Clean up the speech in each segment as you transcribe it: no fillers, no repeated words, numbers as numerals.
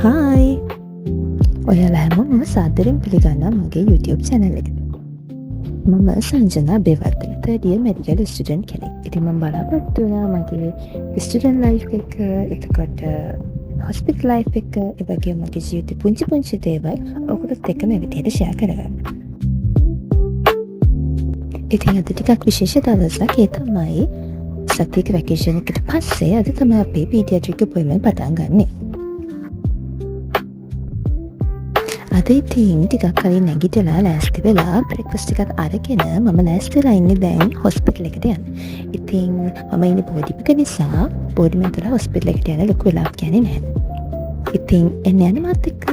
Hi! ඔයාලා හැමෝම සාදරයෙන් පිළිගන්නවා මගේ YouTube channel එකට. මම සංජනා බේවර්ධන third year medical student කෙනෙක්. ඉතින් මම බලාපොරොත්තු වෙනවා මගේ student life එක, එතකොට hospital life එක, ඒ වගේම මගේ ජීවිතේ පුංචි දේවල් ඔයගොල්ලොත් එක්ක මේ විදිහට share කරගන්න. ඉතින් අද ටිකක් විශේෂ දවසක්. ඒ තමයි සතියක වැකේෂන් එකට පස්සේ අද තමයි අපේ පීඩියාට්‍රික් අපොයින්ට්මන්ට් පටන් ගන්නෙ. අද ඉතින් ටිකක් කලින් නැගිටලා ලෑස්ති වෙලා බ්‍රෙක්ෆාස්ට් ටිකක් අරගෙන මම ලෑස්තිලා ඉන්නේ දැන් හොස්පිටල් එකට යන්න. ඉතින් මම ඉන්නේ බෝඩිපික නිසා බෝඩිමෙන් තර හොස්පිටල් එකට යන ලොකු වෙලාවක් යන්නේ නැහැ. ඉතින් එන්න මාත් එක්ක.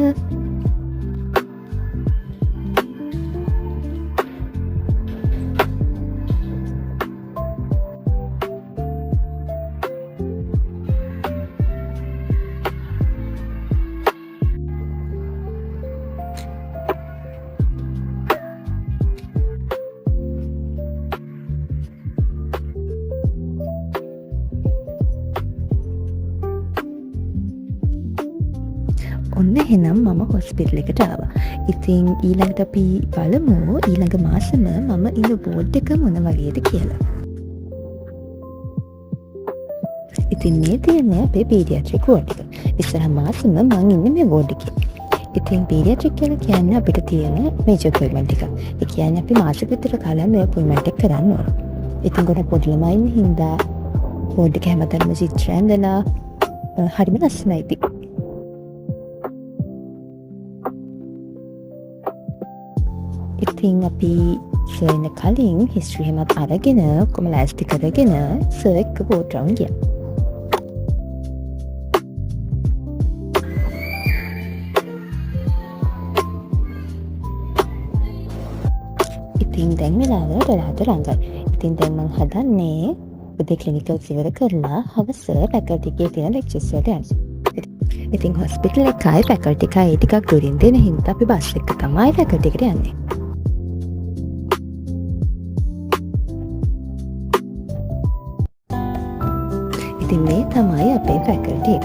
ඔන්න එහෙනම් මම හොස්පිටල් එකට ආවා. ඉතින් ඊළඟට අපි බලමු ඊළඟ මාසෙම මම ඉන්න වෝඩ් එක මොන වගේද කියලා. ඉතින් මේ තියන්නේ අපේ පීඩියාට්‍රික් වෝඩ් එක. ඉස්සරහ මාසෙම මම ඉන්නේ මේ වෝඩ් එකේ. ඉතින් පීඩියාට්‍රික් කියලා කියන්නේ අපිට තියෙන මේජර් අපොයින්ට්මන්ට් එක. ඒ කියන්නේ අපි මාසෙක විතර කලින් මේ අපොයින්ට්මන්ට් එක කරන්න ඕන. ඉතින් ගොඩක් පොඩි ළමයි ඉන්න හින්දා වෝඩ් එක හැමතැනම චිත්‍ර ඇඳලා හරිම ලස්සනයි ඉතින්. ඉතින් අපි සර්න කලින් හිස්ට්‍රි එහෙමත් අරගෙන ඔක්කොම ලෑස්ති කරගෙන සර් එක්ක වෝඩ් රවුන්ඩ් ගියා. ඉතින් දැන් වෙලාව රාත්‍රී රංගයි. ඉතින් දැන් මම හදන්නේ උදේ ක්ලිනිකල්ස් ඉවර කරලා හවස ෆැකල්ටි එකේ තියෙන ලෙක්චර්ස් වලට යන්න. ඉතින් හොස්පිටල් එකයි ෆැකල්ටි එකයි ටිකක් දුරින් දෙන හින්දා අපි බස් එක තමයි ෆැකල්ටි එකට යන්නේ. ඉතින් මේ තමයි අපේ ෆැකල්ටි එක.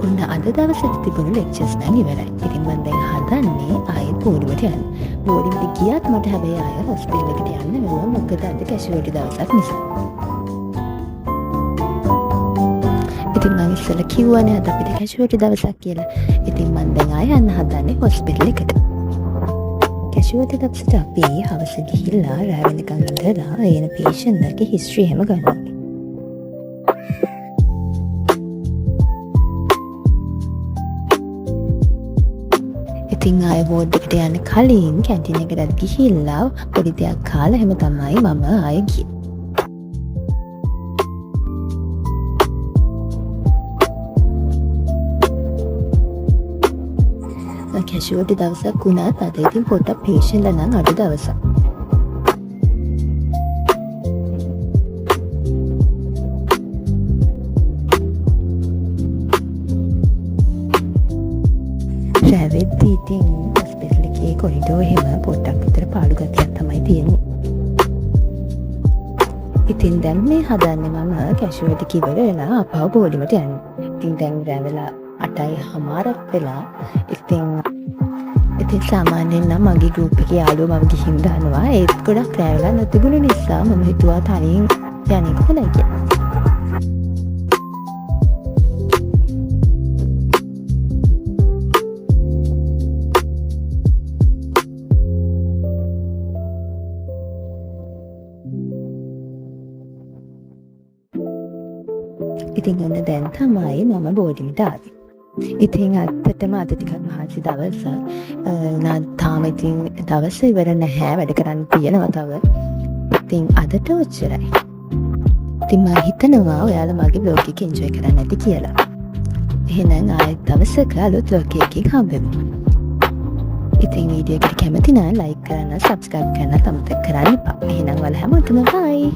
ඔන්න අද දවසට තිබුණු ලෙක්චර්ස් නම් ඉවරයි. ඉතින් මම දැන් හදන්නේ ආයෙත් බෝඩිමට යන්න. බෝඩිමට ගියත් මට හැබැයි ආයෙ හොස්පිටල් එකට යන්න වෙනවා. මොකද අද කැෂුවල්ටි දවසක් නිසා. ඉතින් මම ඉස්සෙල්ලා කිව්වනේ අද අපිට කැෂුවල්ටි දවසක් කියලා. ඉතින් මම දැන් ආයෙ යන්න හදන්නේ හොස්පිටල් එකට. කැෂුවල්ටි දවසට අපි හවස ගිහිල්ලා රෑ වෙනකන් ඉඳලා එන පේෂන්ට් ලගේ හිස්ටරි එහෙම ගන්නවා. ඉතින් ආයෙ වෝඩ් එකට යන්න කලින් කැන්ටින් එකට ගිහිල්ලා පොඩි දෙයක් කාලා එහෙම තමයි මම ආයෙ ගියේ. කැෂුවල්ටි දවසක් වුණත් අද ඉතින් පොඩ්ඩක් පේෂන්ට්ලා නම් අඩු දවසක්. රැවෙද්දී ඉතින් හොස්පිටල් එකේ කොරිඩෝ එහෙම පොඩ්ඩක් විතර පාළු ගතියක් තමයි තියෙන්නේ. ඉතින් දැන් මේ හදන්නේ මම කැෂුවල්ටි කිව්වල වෙලා අපව බෝඩිමට යන්න. ඉතින් දැන් රැ වෙලා 8:00 වෙලා. ඉතින් සාමාන්‍යයෙන් නම් මගේ ගෲප් එකේ යාළුවෝ මම ගිහින් දානවා. ඒත් ගොඩක් රැ වෙලා නැතිබුණු නිසා මම හිතුවා තනියෙන් යන්නේ කොහොමද කියලා. ඉතින් ඔන්න දැන් තමයි මම බෝඩිමට ආවේ. ඉතින් ඇත්තටම අද ටිකක් මහන්සි දවසක්. තාම ඉතින් දවස ඉවර නැහැ, වැඩ කරන්න තියෙනවා තව. ඉතින් අදට ඔච්චරයි. ඉතින් මම හිතනවා ඔයාලා මගේ බ්ලොග් එක එන්ජොයි කරන්න ඇති කියලා. එහෙනම් ආයෙත් දවසක අලුත් බ්ලොග් එකකින් හම්බෙමු. ඉතින් වීඩියෝ එකට කැමති නම් ලයික් කරන්න, සබ්ස්ක්‍රයිබ් කරන්න අමතක කරන්න එපා. එහෙනම් ඔයාලා හැමෝටම බයි.